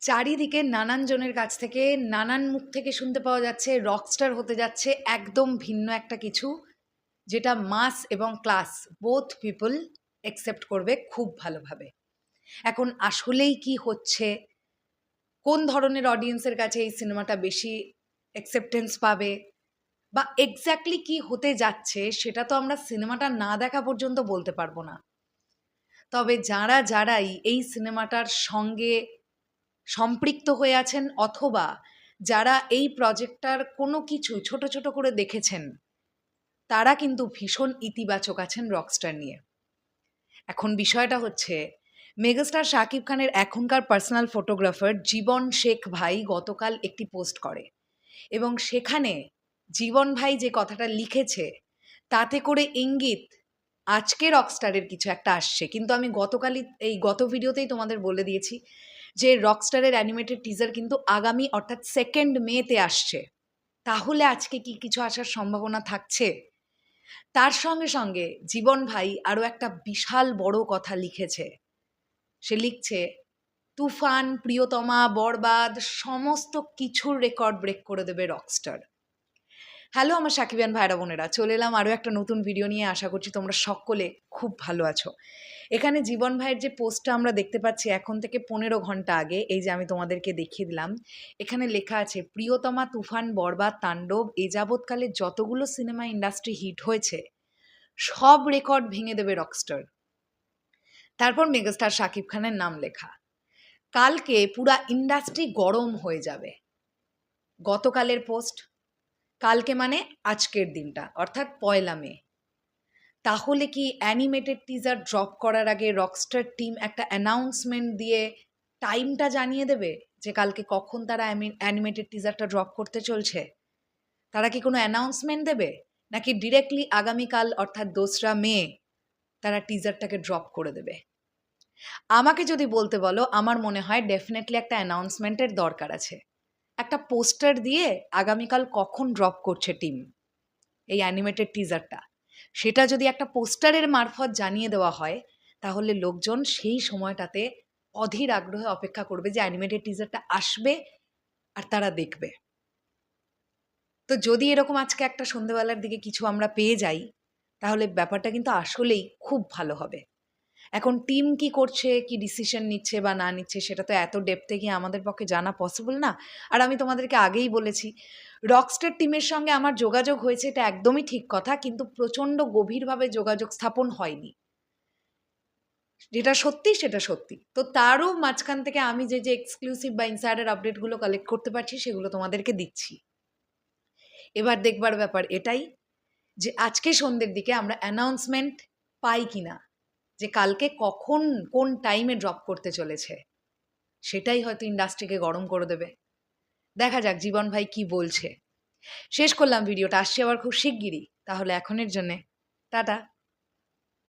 চারিদিকে নানান জনের কাছ থেকে নানান মুখ থেকে শুনতে পাওয়া যাচ্ছে রকস্টার হতে যাচ্ছে একদম ভিন্ন একটা কিছু, যেটা মাস এবং ক্লাস বোথ পিপল অ্যাকসেপ্ট করবে খুব ভালোভাবে। এখন আসলেই কি হচ্ছে, কোন ধরনের অডিয়েন্সের কাছে এই সিনেমাটা বেশি অ্যাকসেপ্টেন্স পাবে, বা এক্স্যাক্টলি কি হতে যাচ্ছে সেটা তো আমরা সিনেমাটা না দেখা পর্যন্ত বলতে পারবো না। তবে যারাই এই সিনেমাটার সঙ্গে সম্পৃক্ত হয়ে আছেন অথবা যারা এই প্রজেক্টটার কোনো কিছু ছোট ছোট করে দেখেছেন, তারা কিন্তু ভীষণ ইতিবাচক আছেন রকস্টার নিয়ে। এখন বিষয়টা হচ্ছে, মেগাস্টার শাকিব খানের এখনকার পার্সোনাল ফটোগ্রাফার জীবন শেখ ভাই গতকাল একটি পোস্ট করে এবং সেখানে জীবন ভাই যে কথাটা লিখেছে তাতে করে ইঙ্গিত আজকে রকস্টারের কিছু একটা আসছে। কিন্তু আমি গত ভিডিওতেই তোমাদের বলে দিয়েছি যে রকস্টারের অ্যানিমেটেড টিজার কিন্তু আগামী অর্থাৎ 2 মেতে আসছে। তাহলে আজকে কি কিছু আসার সম্ভাবনা থাকছে? তার সঙ্গে সঙ্গে জীবন ভাই আরও একটা বিশাল বড় কথা লিখেছে। সে লিখছে, তুফান, প্রিয়তমা, বরবাদ সমস্ত কিছুর রেকর্ড ব্রেক করে দেবে রকস্টার। হ্যালো আমার সাকিবিয়ান ভাইরা বোনেরা, চলে এলাম আরও একটা নতুন ভিডিও নিয়ে। আশা করছি তোমরা সকলে খুব ভালো আছো। এখানে জীবন ভাইয়ের যে পোস্টটা আমরা দেখতে পাচ্ছি এখন থেকে 15 ঘন্টা আগে, এই যে আমি তোমাদেরকে দেখিয়ে দিলাম, এখানে লেখা আছে প্রিয়তমা, তুফান, বরবাদ, তাণ্ডব এ যাবৎকালে যতগুলো সিনেমা ইন্ডাস্ট্রি হিট হয়েছে সব রেকর্ড ভেঙে দেবে রকস্টার। তারপর মেগাস্টার শাকিব খানের নাম লেখা। কালকে পুরা ইন্ডাস্ট্রি গরম হয়ে যাবে। গতকালের পোস্ট, কালকে মানে আজকের দিনটা অর্থাৎ 1 মে। তাহলে কি অ্যানিমেটেড টিজার ড্রপ করার আগে রকস্টার টিম একটা অ্যানাউন্সমেন্ট দিয়ে টাইমটা জানিয়ে দেবে যে কালকে কখন তারা অ্যানিমেটেড টিজারটা ড্রপ করতে চলছে? তারা কি কোনো অ্যানাউন্সমেন্ট দেবে, নাকি ডিরেক্টলি আগামীকাল অর্থাৎ 2রা মে তারা টিজারটাকে ড্রপ করে দেবে? আমাকে যদি বলতে বলো, আমার মনে হয় ডেফিনেটলি একটা অ্যানাউন্সমেন্টের দরকার আছে। একটা পোস্টার দিয়ে আগামীকাল কখন ড্রপ করছে টিম এই অ্যানিমেটেড টিজারটা, সেটা যদি একটা পোস্টারের মারফত জানিয়ে দেওয়া হয়, তাহলে লোকজন সেই সময়টাতে অধীর আগ্রহে অপেক্ষা করবে যে অ্যানিমেটেড টিজারটা আসবে আর তারা দেখবে। তো যদি এরকম আজকে একটা সন্ধ্যেবেলার দিকে কিছু আমরা পেয়ে যাই, তাহলে ব্যাপারটা কিন্তু আসলেই খুব ভালো হবে। এখন টিম কি করছে, কি ডিসিশন নিচ্ছে বা না নিচ্ছে, সেটা তো এত ডেপথে গিয়ে আমাদের পক্ষে জানা পসিবল না। আর আমি তোমাদেরকে আগেই বলেছি, রকস্টার টিমের সঙ্গে আমার যোগাযোগ হয়েছে, এটা একদমই ঠিক কথা, কিন্তু প্রচণ্ড গভীরভাবে যোগাযোগ স্থাপন হয়নি। যেটা সত্যি সেটা সত্যি। তো তারও মাঝখান থেকে আমি যে এক্সক্লুসিভ বা ইনসাইডার আপডেটগুলো কালেক্ট করতে পারছি সেগুলো তোমাদেরকে দিচ্ছি। এবার দেখবার ব্যাপার এটাই যে আজকে সন্ধ্যের দিকে আমরা অ্যানাউন্সমেন্ট পাই কিনা যে কালকে কখন কোন টাইমে ড্রপ করতে চলেছে। সেটাই হয়তো ইন্ডাস্ট্রিকে গরম করে দেবে। দেখা যাক জীবন ভাই কি বলছে। শেষ করলাম ভিডিওটা, আসছি আবার খুব শিগগিরই। তাহলে এখনের জন্যে টাটা।